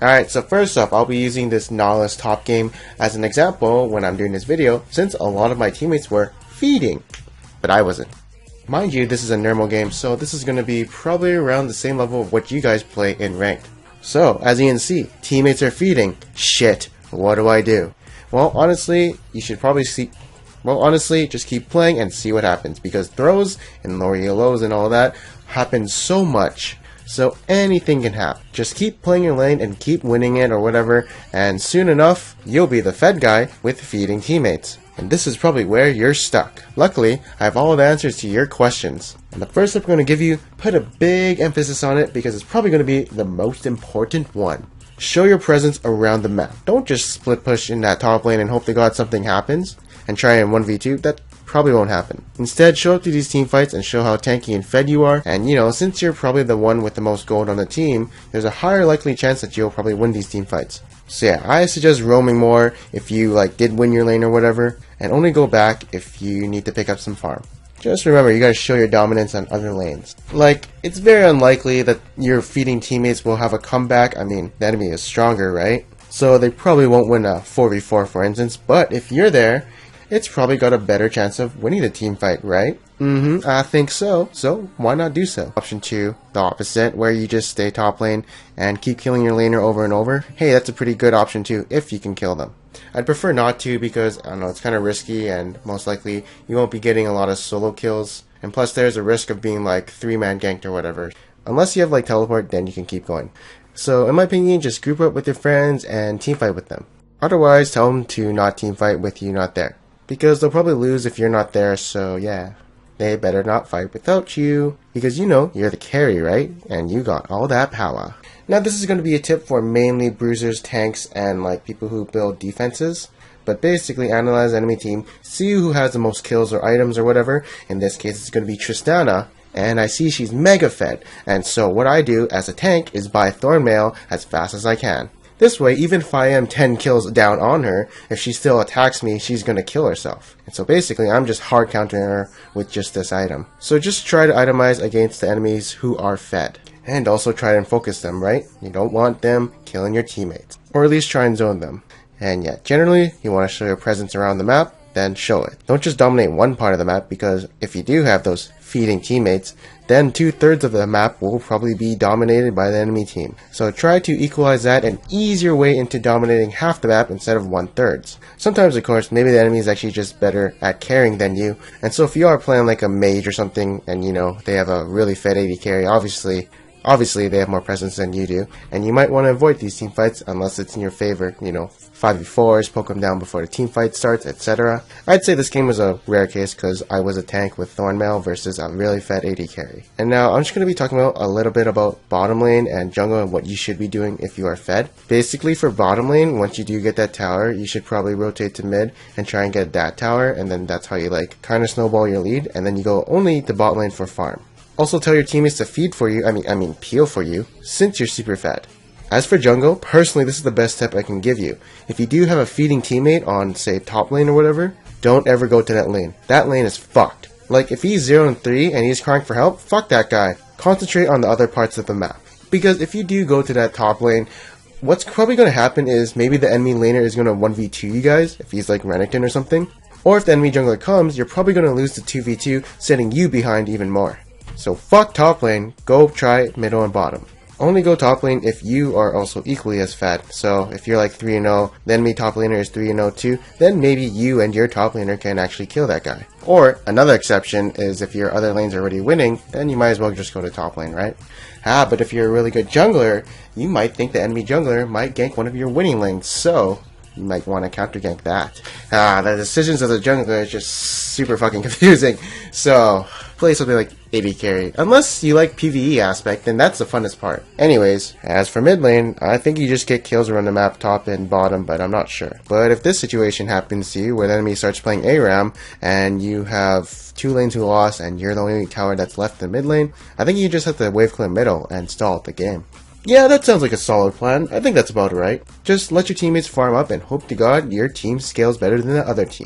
Alright, so first up, I'll be using this Nautilus top game as an example when I'm doing this video, since a lot of my teammates were feeding, but I wasn't. Mind you, this is a normal game, so this is going to be probably around the same level of what you guys play in ranked. So, as you can see, teammates are feeding. Shit, what do I do? Well, honestly, just keep playing and see what happens, because throws and lower lows and all that happen so much. So anything can happen. Just keep playing your lane and keep winning it or whatever, and soon enough, you'll be the fed guy with feeding teammates. And this is probably where you're stuck. Luckily, I have all the answers to your questions. And the first tip I'm going to give you, put a big emphasis on it because it's probably going to be the most important one. Show your presence around the map. Don't just split push in that top lane and hope to God something happens and try and 1v2. That probably won't happen. Instead, show up to these team fights and show how tanky and fed you are. And since you're probably the one with the most gold on the team, there's a higher likely chance that you'll probably win these team fights. So yeah, I suggest roaming more if you did win your lane or whatever, and only go back if you need to pick up some farm. Just remember, you gotta show your dominance on other lanes. It's very unlikely that your feeding teammates will have a comeback. I mean, the enemy is stronger, right? So they probably won't win a 4v4 for instance, but if you're there, it's probably got a better chance of winning the team fight, right? I think so. So why not do so? Option 2, the opposite, where you just stay top lane and keep killing your laner over and over. Hey, that's a pretty good option too, if you can kill them. I'd prefer not to because, I don't know, it's kind of risky and most likely you won't be getting a lot of solo kills. And plus there's a risk of being 3-man ganked or whatever. Unless you have teleport, then you can keep going. So in my opinion, just group up with your friends and team fight with them. Otherwise, tell them to not team fight with you not there. Because they'll probably lose if you're not there, so yeah. They better not fight without you. Because you're the carry, right? And you got all that power. Now this is going to be a tip for mainly bruisers, tanks, and people who build defenses. But basically analyze enemy team, see who has the most kills or items or whatever. In this case it's going to be Tristana. And I see she's mega fed. And so what I do as a tank is buy Thornmail as fast as I can. This way, even if I am 10 kills down on her, if she still attacks me, she's gonna kill herself. And so basically, I'm just hard countering her with just this item. So just try to itemize against the enemies who are fed. And also try and focus them, right? You don't want them killing your teammates. Or at least try and zone them. And yeah, generally, you want to show your presence around the map, then show it. Don't just dominate one part of the map, because if you do have those feeding teammates, then 2/3 of the map will probably be dominated by the enemy team. So try to equalize that and ease your way into dominating half the map instead of 1/3. Sometimes, of course, maybe the enemy is actually just better at carrying than you, and so if you are playing a mage or something, and they have a really fed AD carry, obviously they have more presence than you do, and you might want to avoid these team fights unless it's in your favor, 5v4s, poke them down before the team fight starts, etc. I'd say this game was a rare case because I was a tank with Thornmail versus a really fed AD carry. And now I'm just going to be talking about a little bit about bottom lane and jungle and what you should be doing if you are fed. Basically for bottom lane, once you do get that tower, you should probably rotate to mid and try and get that tower, and then that's how you kind of snowball your lead, and then you go only to bot lane for farm. Also tell your teammates to feed for you, I mean peel for you, since you're super fed. As for jungle, personally this is the best tip I can give you. If you do have a feeding teammate on, say, top lane or whatever, don't ever go to that lane. That lane is fucked. If he's 0-3 and he's crying for help, fuck that guy. Concentrate on the other parts of the map. Because if you do go to that top lane, what's probably going to happen is maybe the enemy laner is going to 1v2 you guys, if he's Renekton or something. Or if the enemy jungler comes, you're probably going to lose the 2v2, setting you behind even more. So fuck top lane, go try middle and bottom. Only go top lane if you are also equally as fed. So if you're 3-0, the enemy top laner is 3-0 too, then maybe you and your top laner can actually kill that guy. Or another exception is if your other lane's already winning, then you might as well just go to top lane, right? But if you're a really good jungler, you might think the enemy jungler might gank one of your winning lanes, so you might want to counter gank that. The decisions of the jungler is just super fucking confusing. So play something like AD carry. Unless you like PvE aspect, then that's the funnest part. Anyways, as for mid lane, I think you just get kills around the map top and bottom, but I'm not sure. But if this situation happens to you, where the enemy starts playing ARAM, and you have 2 lanes who lost, and you're the only tower that's left in mid lane, I think you just have to wave clear middle and stall the game. Yeah, that sounds like a solid plan. I think that's about right. Just let your teammates farm up and hope to God your team scales better than the other team.